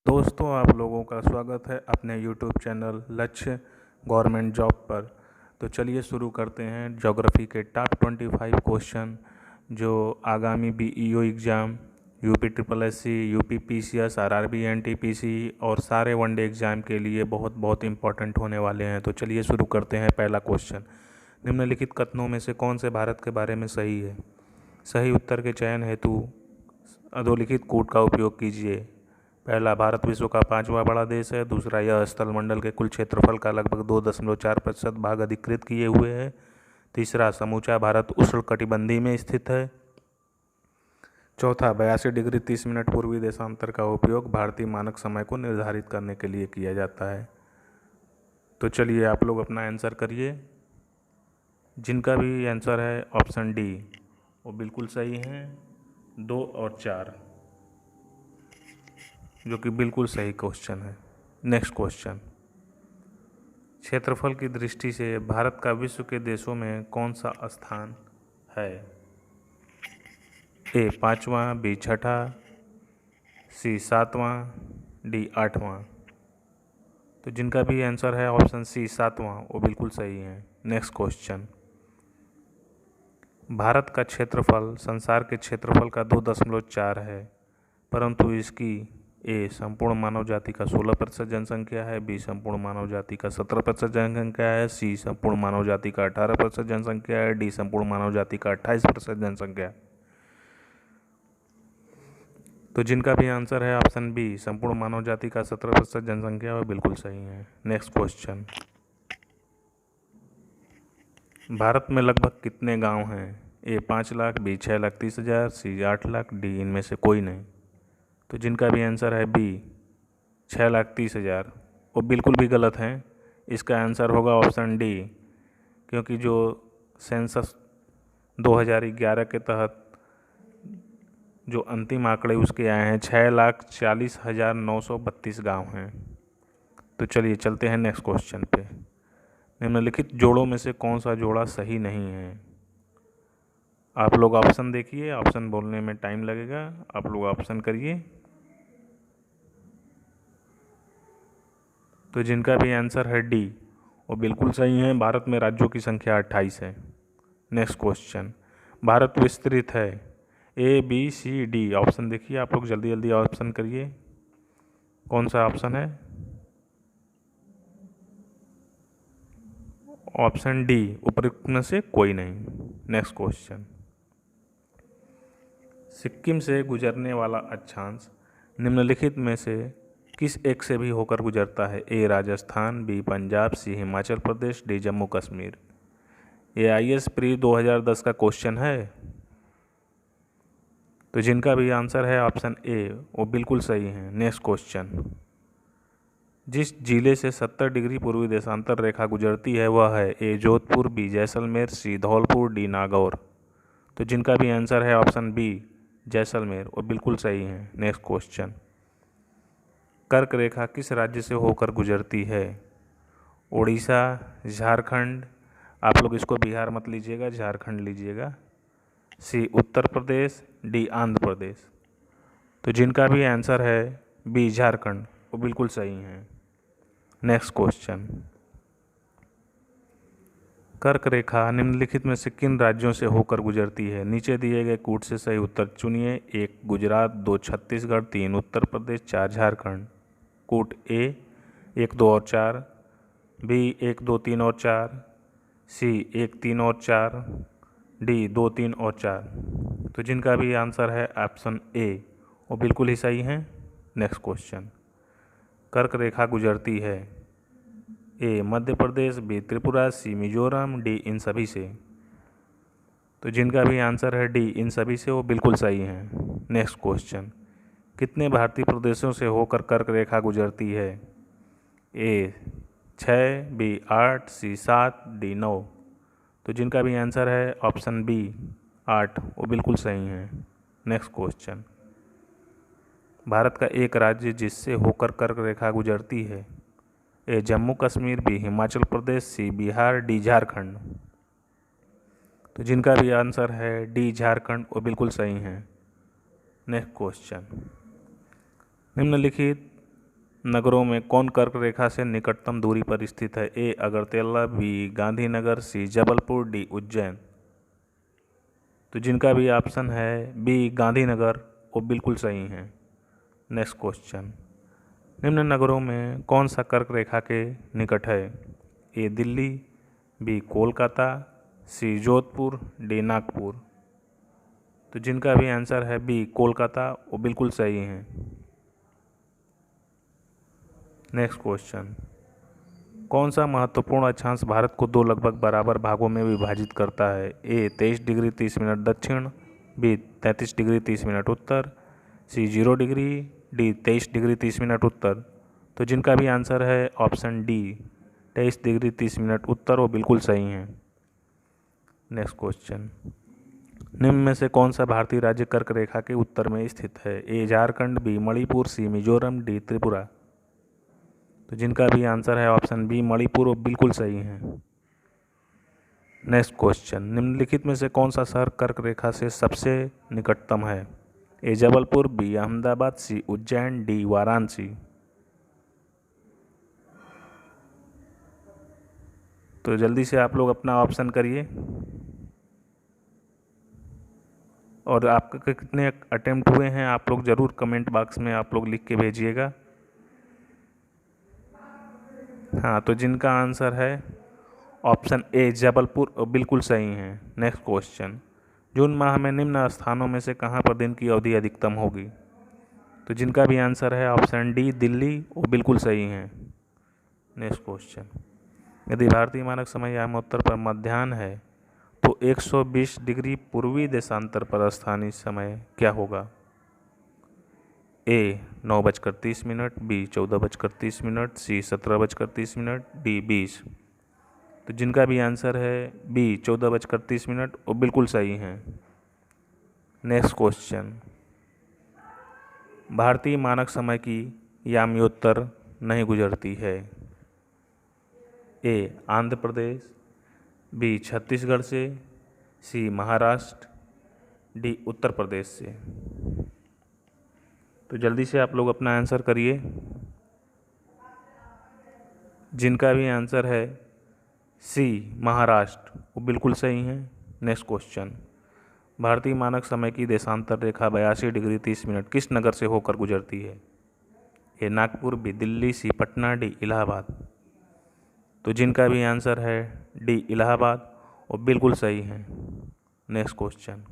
दोस्तों, आप लोगों का स्वागत है अपने YouTube चैनल लक्ष्य गवर्नमेंट जॉब पर। तो चलिए शुरू करते हैं ज्योग्राफी के टॉप 25 क्वेश्चन जो आगामी BEO exam, UP triple SC, UP PCS, RRB, NTPC और सारे वनडे एग्ज़ाम के लिए बहुत बहुत इंपॉर्टेंट होने वाले हैं। तो चलिए शुरू करते हैं। पहला क्वेश्चन, निम्नलिखित कथनों में से कौन से भारत के बारे में सही है? सही उत्तर के चयन हेतु अधोलिखित कूट का उपयोग कीजिए। पहला, भारत विश्व का 5वां बड़ा देश है। दूसरा, यह स्थल मंडल के कुल क्षेत्रफल का लगभग 2.4% भाग अधिकृत किए हुए है। तीसरा, समूचा भारत उष्णकटिबंधीय में स्थित है। चौथा, 82 डिग्री 30 मिनट पूर्वी देशांतर का उपयोग भारतीय मानक समय को निर्धारित करने के लिए किया जाता है। तो चलिए आप लोग अपना आंसर करिए। जिनका भी आंसर है ऑप्शन डी वो बिल्कुल सही है। 2 और 4 जो कि बिल्कुल सही क्वेश्चन है। नेक्स्ट क्वेश्चन, क्षेत्रफल की दृष्टि से भारत का विश्व के देशों में कौन सा स्थान है? ए 5वां, बी 6ठा, सी 7वां, डी 8वां। तो जिनका भी आंसर है ऑप्शन सी 7वां वो बिल्कुल सही है। नेक्स्ट क्वेश्चन, भारत का क्षेत्रफल संसार के क्षेत्रफल का 2.4 है, परंतु इसकी ए संपूर्ण मानव जाति का 16% जनसंख्या है, बी संपूर्ण मानव जाति का 17% जनसंख्या है, सी संपूर्ण मानव जाति का 18% जनसंख्या है, डी संपूर्ण मानव जाति का 28% जनसंख्या है। तो जिनका भी आंसर है ऑप्शन बी संपूर्ण मानव जाति का 17% जनसंख्या वो बिल्कुल सही है। नेक्स्ट क्वेश्चन, भारत में लगभग कितने गांव हैं? ए 5 लाख, बी 6,30,000, सी 8 लाख, डी इनमें से कोई नहीं। तो जिनका भी आंसर है बी 6,30,000 वो बिल्कुल भी गलत हैं। इसका आंसर होगा ऑप्शन डी, क्योंकि जो सेंसस 2011 के तहत जो अंतिम आंकड़े उसके आए हैं 6,40,932 गांव हैं। तो चलिए चलते हैं नेक्स्ट क्वेश्चन पे। निम्नलिखित जोड़ों में से कौन सा जोड़ा सही नहीं है? आप लोग ऑप्शन देखिए, ऑप्शन बोलने में टाइम लगेगा, आप लोग ऑप्शन करिए। तो जिनका भी आंसर है डी वो बिल्कुल सही है। भारत में राज्यों की संख्या 28 है। नेक्स्ट क्वेश्चन, भारत विस्तृत है। A B C D option देखिए, आप लोग जल्दी जल्दी ऑप्शन करिए। कौन सा ऑप्शन है? ऑप्शन डी, उपरोक्त में से कोई नहीं। नेक्स्ट क्वेश्चन, सिक्किम से गुजरने वाला अक्षांश निम्नलिखित में से किस एक से भी होकर गुजरता है? ए राजस्थान, बी पंजाब, सी हिमाचल प्रदेश, डी जम्मू कश्मीर। ये IAS प्री 2010 का क्वेश्चन है। तो जिनका भी आंसर है ऑप्शन ए वो बिल्कुल सही है। नेक्स्ट क्वेश्चन, जिस जिले से 70 डिग्री पूर्वी देशांतर रेखा गुजरती है वह है? ए जोधपुर, बी जैसलमेर, सी धौलपुर, डी नागौर। तो जिनका भी आंसर है ऑप्शन बी जैसलमेर वो बिल्कुल सही है। नेक्स्ट क्वेश्चन, कर्क रेखा किस राज्य से होकर गुजरती है? उड़ीसा, झारखंड, आप लोग इसको बिहार मत लीजिएगा, झारखंड लीजिएगा, सी उत्तर प्रदेश, डी आंध्र प्रदेश। तो जिनका भी आंसर है बी झारखंड वो बिल्कुल सही है। नेक्स्ट क्वेश्चन, कर्क रेखा निम्नलिखित में से किन राज्यों से होकर गुजरती है? नीचे दिए गए कूट से सही उत्तर चुनिए। 1 गुजरात, 2 छत्तीसगढ़, 3 उत्तर प्रदेश, 4 झारखंड। कूट ए 1, 2 और 4, बी 1, 2, 3 और 4, सी 1, 3 और 4, डी 2, 3 और 4। तो जिनका भी आंसर है ऑप्शन ए वो बिल्कुल ही सही है। नेक्स्ट क्वेश्चन, कर्क रेखा गुजरती है ए मध्य प्रदेश, बी त्रिपुरा, सी मिजोरम, डी इन सभी से। तो जिनका भी आंसर है डी इन सभी से वो बिल्कुल सही है। नेक्स्ट क्वेश्चन, कितने भारतीय प्रदेशों से होकर कर्क रेखा गुजरती है? ए 6, बी 8, सी 7, डी 9। तो जिनका भी आंसर है ऑप्शन बी 8 वो बिल्कुल सही है। नेक्स्ट क्वेश्चन, भारत का एक राज्य जिससे होकर कर्क रेखा गुजरती है? ए जम्मू कश्मीर, बी हिमाचल प्रदेश, सी बिहार, डी झारखंड। तो जिनका भी आंसर है डी झारखंड वो बिल्कुल सही है। नेक्स्ट क्वेश्चन, निम्नलिखित नगरों में कौन कर्क रेखा से निकटतम दूरी पर स्थित है? ए अगरतला, बी गांधीनगर, सी जबलपुर, डी उज्जैन। तो जिनका भी ऑप्शन है बी गांधीनगर वो बिल्कुल सही है। नेक्स्ट क्वेश्चन, निम्न नगरों में कौन सा कर्क रेखा के निकट है? ए दिल्ली, बी कोलकाता, सी जोधपुर, डी नागपुर। तो जिनका भी आंसर है बी कोलकाता वो बिल्कुल सही है। नेक्स्ट क्वेश्चन, कौन सा महत्वपूर्ण अक्षांश भारत को दो लगभग बराबर भागों में विभाजित करता है? ए 23 डिग्री 30 मिनट दक्षिण, बी 33 डिग्री 30 मिनट उत्तर, सी 0 डिग्री, डी 23 डिग्री 30 मिनट उत्तर। तो जिनका भी आंसर है ऑप्शन डी 23 डिग्री 30 मिनट उत्तर वो बिल्कुल सही है। नेक्स्ट क्वेश्चन, निम्न में से कौन सा भारतीय राज्य कर्क रेखा के उत्तर में स्थित है? ए झारखंड, बी मणिपुर, सी मिजोरम, डी त्रिपुरा। तो जिनका भी आंसर है ऑप्शन बी मणिपुर वो बिल्कुल सही है। नेक्स्ट क्वेश्चन, निम्नलिखित में से कौन सा शहर कर्क रेखा से सबसे निकटतम है? ए जबलपुर, बी अहमदाबाद, सी उज्जैन, डी वाराणसी। तो जल्दी से आप लोग अपना ऑप्शन करिए और आपके कितने अटेम्प्ट हुए हैं आप लोग ज़रूर कमेंट बॉक्स में आप लोग लिख के भेजिएगा। हाँ, तो जिनका आंसर है ऑप्शन ए जबलपुर बिल्कुल सही है। नेक्स्ट क्वेश्चन, जून माह में निम्न स्थानों में से कहाँ पर दिन की अवधि अधिकतम होगी? तो जिनका भी आंसर है ऑप्शन डी दिल्ली वो बिल्कुल सही है। नेक्स्ट क्वेश्चन, यदि भारतीय मानक समय यामोत्तर पर मध्याह्न है तो 120 डिग्री पूर्वी देशांतर पर स्थानीय समय क्या होगा? ए 9:30, बी 14:30, सी 17:30, डी 20। तो जिनका भी आंसर है बी 14:30 वो बिल्कुल सही है। नेक्स्ट क्वेश्चन, भारतीय मानक समय की याम्योत्तर नहीं गुजरती है? ए आंध्र प्रदेश, बी छत्तीसगढ़ से, सी महाराष्ट्र, डी उत्तर प्रदेश से। तो जल्दी से आप लोग अपना आंसर करिए। जिनका भी आंसर है सी महाराष्ट्र वो बिल्कुल सही है। नेक्स्ट क्वेश्चन, भारतीय मानक समय की देशांतर रेखा 82 डिग्री 30 मिनट किस नगर से होकर गुजरती है? ए नागपुर, बी दिल्ली, सी पटना, डी इलाहाबाद। तो जिनका भी आंसर है डी इलाहाबाद वो बिल्कुल सही है। नेक्स्ट क्वेश्चन,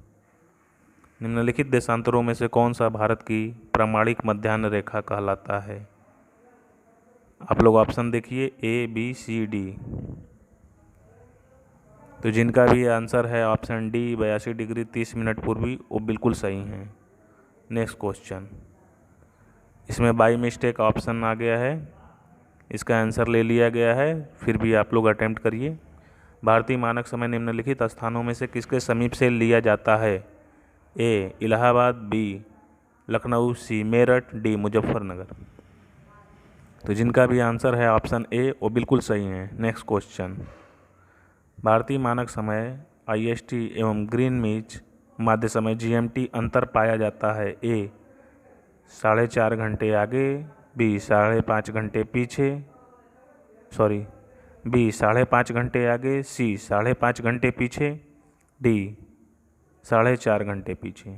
निम्नलिखित देशांतरों में से कौन सा भारत की प्रामाणिक मध्याह्न रेखा कहलाता है? आप लोग ऑप्शन देखिए ए बी सी डी। तो जिनका भी आंसर है ऑप्शन डी 82 डिग्री 30 मिनट पूर्वी वो बिल्कुल सही है। नेक्स्ट क्वेश्चन, इसमें बाई मिस्टेक ऑप्शन आ गया है, इसका आंसर ले लिया गया है, फिर भी आप लोग अटेम्प्ट करिए। भारतीय मानक समय निम्नलिखित स्थानों में से किसके समीप से लिया जाता है? ए इलाहाबाद, बी लखनऊ, सी मेरठ, डी मुजफ्फरनगर। तो जिनका भी आंसर है ऑप्शन ए वो बिल्कुल सही है। नेक्स्ट क्वेश्चन, भारतीय मानक समय IST एवं ग्रीनविच माध्य समय GMT अंतर पाया जाता है? ए 4.5 घंटे आगे, बी 5.5 घंटे पीछे, बी 5.5 घंटे आगे, सी 5.5 घंटे पीछे, डी 4.5 घंटे पीछे।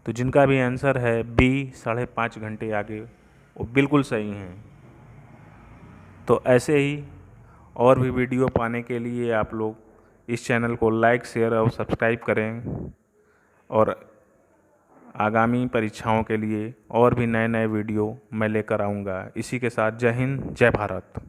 तो जिनका भी आंसर है बी 5.5 घंटे आगे वो बिल्कुल सही हैं। तो ऐसे ही और भी वीडियो पाने के लिए आप लोग इस चैनल को लाइक, शेयर और सब्सक्राइब करें और आगामी परीक्षाओं के लिए और भी नए नए वीडियो मैं लेकर आऊँगा। इसी के साथ जय हिंद, जय भारत।